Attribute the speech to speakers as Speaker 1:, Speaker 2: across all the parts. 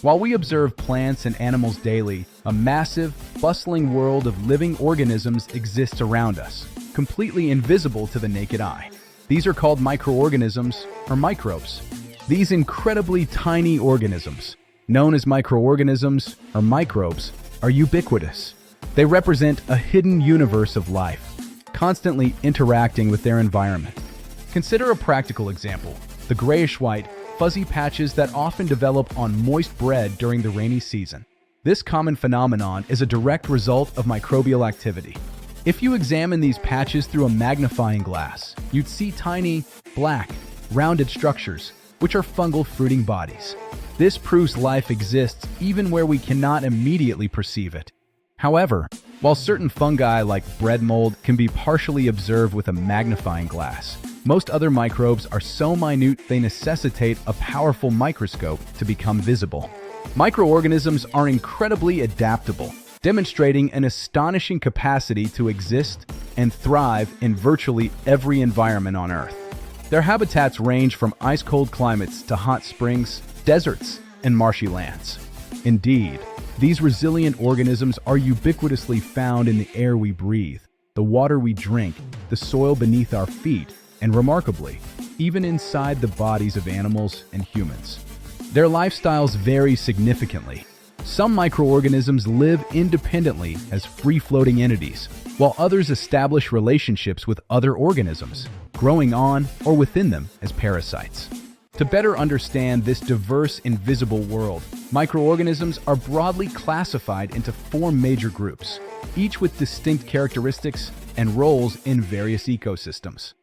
Speaker 1: While we observe plants and animals daily, a massive, bustling world of living organisms exists around us, completely invisible to the naked eye. These are called microorganisms, or microbes. These incredibly tiny organisms, known as microorganisms, or microbes, are ubiquitous. They represent a hidden universe of life, constantly interacting with their environment. Consider a practical example: the grayish-white, fuzzy patches that often develop on moist bread during the rainy season. This common phenomenon is a direct result of microbial activity. If you examine these patches through a magnifying glass, you'd see tiny, black, rounded structures, which are fungal fruiting bodies. This proves life exists even where we cannot immediately perceive it. However, while certain fungi like bread mold can be partially observed with a magnifying glass, most other microbes are so minute they necessitate a powerful microscope to become visible. Microorganisms are incredibly adaptable, demonstrating an astonishing capacity to exist and thrive in virtually every environment on Earth. Their habitats range from ice-cold climates to hot springs, deserts, and marshy lands. Indeed, these resilient organisms are ubiquitously found in the air we breathe, the water we drink, the soil beneath our feet, and remarkably, even inside the bodies of animals and humans. Their lifestyles vary significantly. Some microorganisms live independently as free-floating entities, while others establish relationships with other organisms, growing on or within them as parasites. To better understand this diverse, invisible world, microorganisms are broadly classified into 4 major groups, each with distinct characteristics and roles in various ecosystems.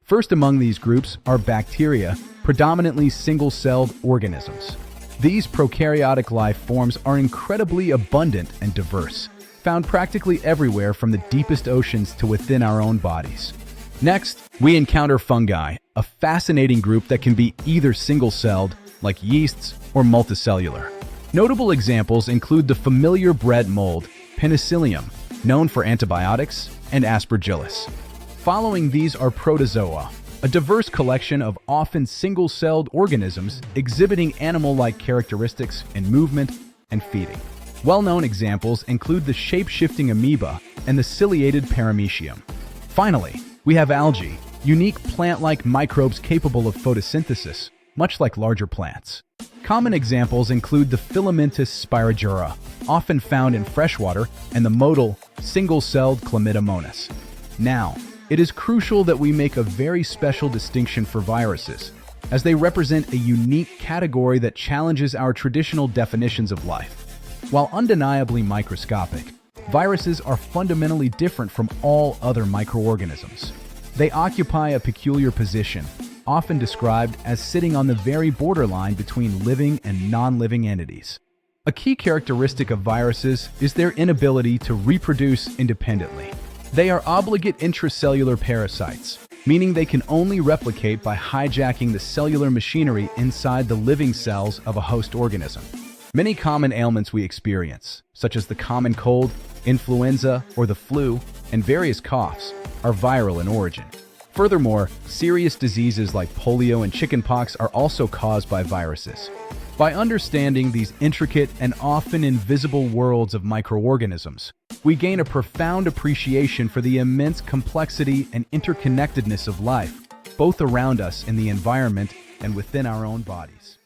Speaker 1: First among these groups are bacteria, predominantly single-celled organisms. These prokaryotic life forms are incredibly abundant and diverse, found practically everywhere from the deepest oceans to within our own bodies. Next, we encounter fungi, a fascinating group that can be either single-celled, like yeasts, or multicellular. Notable examples include the familiar bread mold, Penicillin, known for antibiotics, and Aspergillus. Following these are Protozoa, a diverse collection of often single-celled organisms exhibiting animal-like characteristics in movement and feeding. Well-known examples include the shape-shifting amoeba and the ciliated paramecium. Finally, we have algae, unique plant-like microbes capable of photosynthesis, much like larger plants. Common examples include the filamentous Spirogyra, often found in freshwater, and the motile, single-celled Chlamydomonas. Now, it is crucial that we make a very special distinction for viruses, as they represent a unique category that challenges our traditional definitions of life. While undeniably microscopic, viruses are fundamentally different from all other microorganisms. They occupy a peculiar position, often described as sitting on the very borderline between living and non-living entities. A key characteristic of viruses is their inability to reproduce independently. They are obligate intracellular parasites, meaning they can only replicate by hijacking the cellular machinery inside the living cells of a host organism. Many common ailments we experience, such as the common cold, influenza, or the flu, and various coughs, are viral in origin. Furthermore, serious diseases like polio and chickenpox are also caused by viruses. By understanding these intricate and often invisible worlds of microorganisms, we gain a profound appreciation for the immense complexity and interconnectedness of life, both around us in the environment and within our own bodies.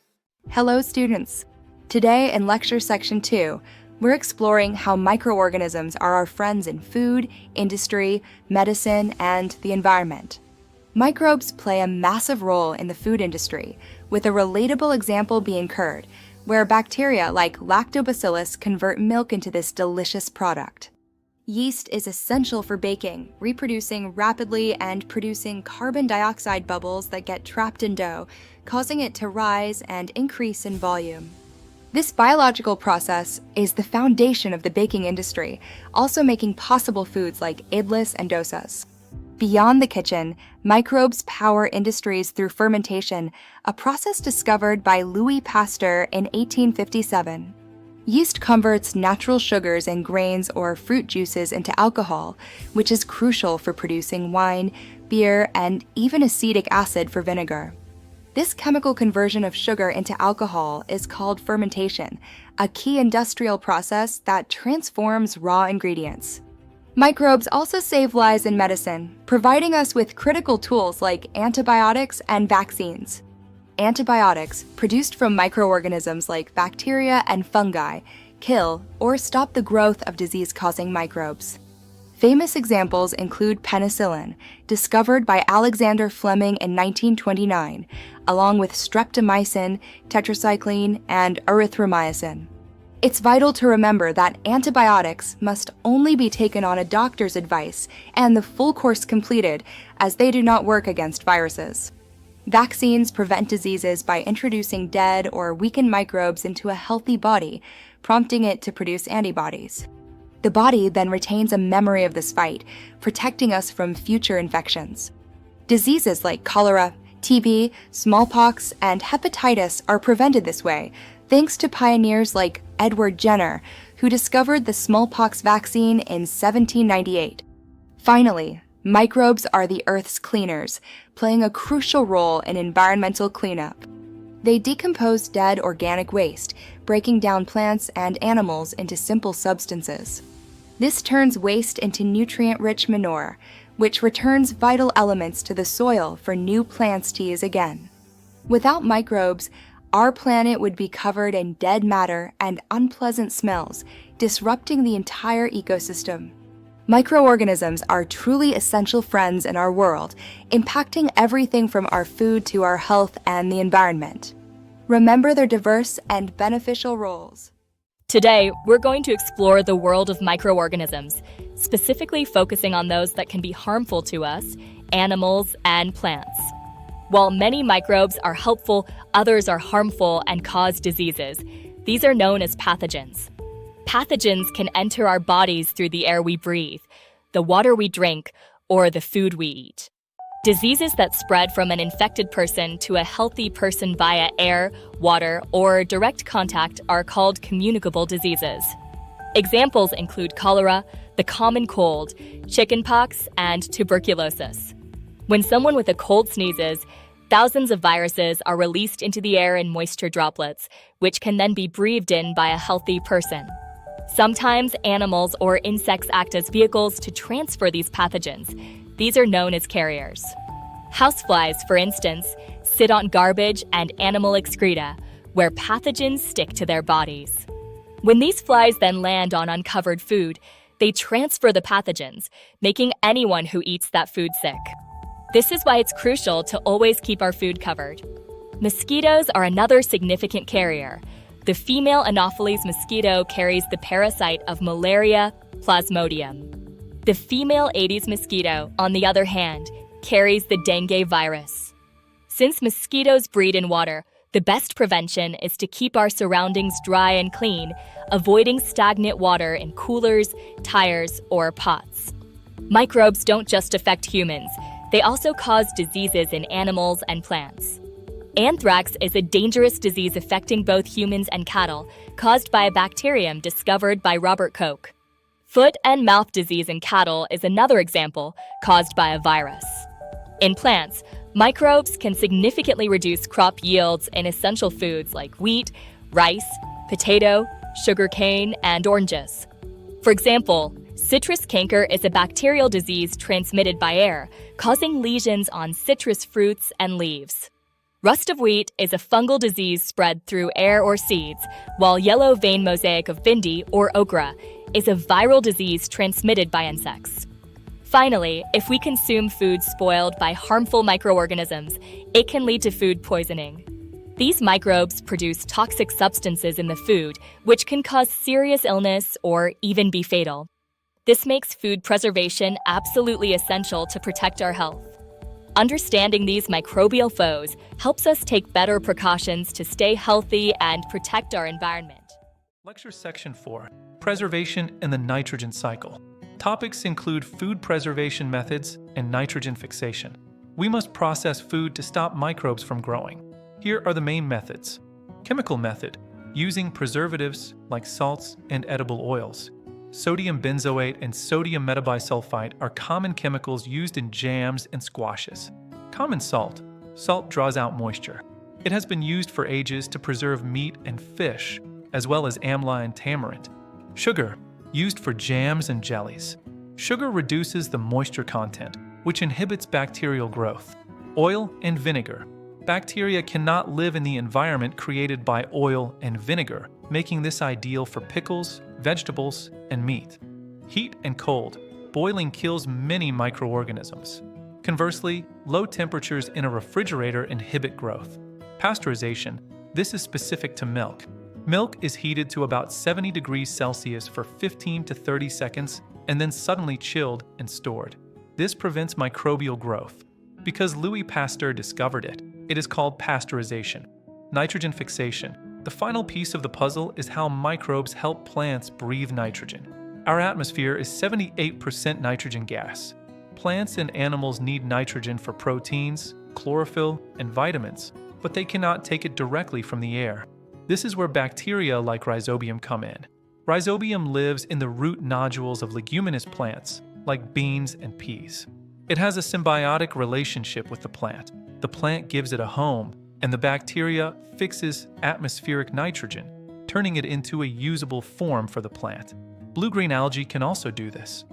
Speaker 2: Hello, students. Today in Lecture Section 2, we're exploring how microorganisms are our friends in food, industry, medicine, and the environment. Microbes play a massive role in the food industry, with a relatable example being curd, where bacteria like Lactobacillus convert milk into this delicious product. Yeast is essential for baking, reproducing rapidly and producing carbon dioxide bubbles that get trapped in dough, causing it to rise and increase in volume. This biological process is the foundation of the baking industry, also making possible foods like idlis and dosas. Beyond the kitchen, microbes power industries through fermentation, a process discovered by Louis Pasteur in 1857. Yeast converts natural sugars in grains or fruit juices into alcohol, which is crucial for producing wine, beer, and even acetic acid for vinegar. This chemical conversion of sugar into alcohol is called fermentation, a key industrial process that transforms raw ingredients. Microbes also save lives in medicine, providing us with critical tools like antibiotics and vaccines. Antibiotics, produced from microorganisms like bacteria and fungi, kill or stop the growth of disease-causing microbes. Famous examples include penicillin, discovered by Alexander Fleming in 1929, along with streptomycin, tetracycline, and erythromycin. It's vital to remember that antibiotics must only be taken on a doctor's advice and the full course completed, as they do not work against viruses. Vaccines prevent diseases by introducing dead or weakened microbes into a healthy body, prompting it to produce antibodies. The body then retains a memory of this fight, protecting us from future infections. Diseases like cholera, TB, smallpox, and hepatitis are prevented this way, thanks to pioneers like Edward Jenner, who discovered the smallpox vaccine in 1798. Finally, microbes are the Earth's cleaners, playing a crucial role in environmental cleanup. They decompose dead organic waste, breaking down plants and animals into simple substances. This turns waste into nutrient-rich manure, which returns vital elements to the soil for new plants to use again. Without microbes, our planet would be covered in dead matter and unpleasant smells, disrupting the entire ecosystem. Microorganisms are truly essential friends in our world, impacting everything from our food to our health and the environment. Remember their diverse and beneficial roles.
Speaker 3: Today, we're going to explore the world of microorganisms, specifically focusing on those that can be harmful to us, animals, and plants. While many microbes are helpful, others are harmful and cause diseases. These are known as pathogens. Pathogens can enter our bodies through the air we breathe, the water we drink, or the food we eat. Diseases that spread from an infected person to a healthy person via air, water, or direct contact are called communicable diseases. Examples include cholera, the common cold, chickenpox, and tuberculosis. When someone with a cold sneezes, thousands of viruses are released into the air in moisture droplets, which can then be breathed in by a healthy person. Sometimes animals or insects act as vehicles to transfer these pathogens. These are known as carriers. Houseflies, for instance, sit on garbage and animal excreta, where pathogens stick to their bodies. When these flies then land on uncovered food, they transfer the pathogens, making anyone who eats that food sick. This is why it's crucial to always keep our food covered. Mosquitoes are another significant carrier. The female Anopheles mosquito carries the parasite of malaria, Plasmodium. The female Aedes mosquito, on the other hand, carries the dengue virus. Since mosquitoes breed in water, the best prevention is to keep our surroundings dry and clean, avoiding stagnant water in coolers, tires, or pots. Microbes don't just affect humans, they also cause diseases in animals and plants. Anthrax is a dangerous disease affecting both humans and cattle, caused by a bacterium discovered by Robert Koch. Foot and mouth disease in cattle is another example, caused by a virus. In plants, microbes can significantly reduce crop yields in essential foods like wheat, rice, potato, sugarcane, and oranges. For example, citrus canker is a bacterial disease transmitted by air, causing lesions on citrus fruits and leaves. Rust of wheat is a fungal disease spread through air or seeds, while yellow vein mosaic of bindi, or okra, is a viral disease transmitted by insects. Finally, if we consume food spoiled by harmful microorganisms, it can lead to food poisoning. These microbes produce toxic substances in the food, which can cause serious illness or even be fatal. This makes food preservation absolutely essential to protect our health. Understanding these microbial foes helps us take better precautions to stay healthy and protect our environment.
Speaker 4: Lecture Section 4, Preservation and the Nitrogen Cycle. Topics include food preservation methods and nitrogen fixation. We must process food to stop microbes from growing. Here are the main methods. Chemical method, using preservatives like salts and edible oils. Sodium benzoate and sodium metabisulfite are common chemicals used in jams and squashes. Common salt, Salt draws out moisture. It has been used for ages to preserve meat and fish, as well as amla and tamarind. Sugar, used for jams and jellies. Sugar reduces the moisture content, which inhibits bacterial growth. Oil and vinegar. Bacteria cannot live in the environment created by oil and vinegar, making this ideal for pickles, vegetables, and meat. Heat and cold. Boiling kills many microorganisms. Conversely, low temperatures in a refrigerator inhibit growth. Pasteurization. This is specific to milk. Milk is heated to about 70 degrees Celsius for 15 to 30 seconds and then suddenly chilled and stored. This prevents microbial growth. Because Louis Pasteur discovered it, it is called pasteurization. Nitrogen fixation. The final piece of the puzzle is how microbes help plants breathe nitrogen. Our atmosphere is 78% nitrogen gas. Plants and animals need nitrogen for proteins, chlorophyll, and vitamins, but they cannot take it directly from the air. This is where bacteria like Rhizobium come in. Rhizobium lives in the root nodules of leguminous plants, like beans and peas. It has a symbiotic relationship with the plant. The plant gives it a home, and the bacteria fixes atmospheric nitrogen, turning it into a usable form for the plant. Blue-green algae can also do this.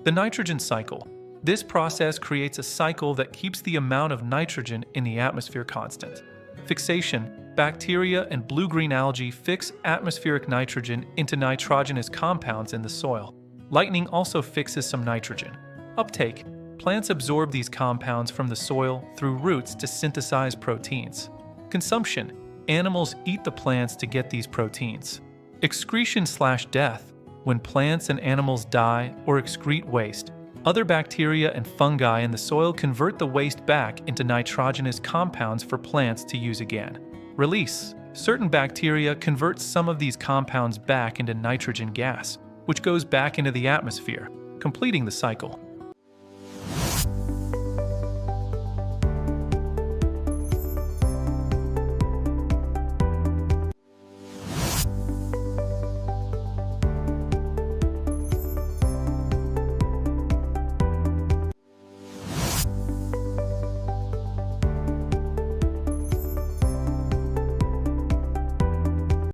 Speaker 4: The nitrogen cycle. This process creates a cycle that keeps the amount of nitrogen in the atmosphere constant. Fixation. Bacteria and blue-green algae fix atmospheric nitrogen into nitrogenous compounds in the soil. Lightning also fixes some nitrogen. Uptake. Plants absorb these compounds from the soil through roots to synthesize proteins. Consumption. Animals eat the plants to get these proteins. Excretion/death. When plants and animals die or excrete waste, other bacteria and fungi in the soil convert the waste back into nitrogenous compounds for plants to use again. Release. Certain bacteria convert some of these compounds back into nitrogen gas, which goes back into the atmosphere, completing the cycle.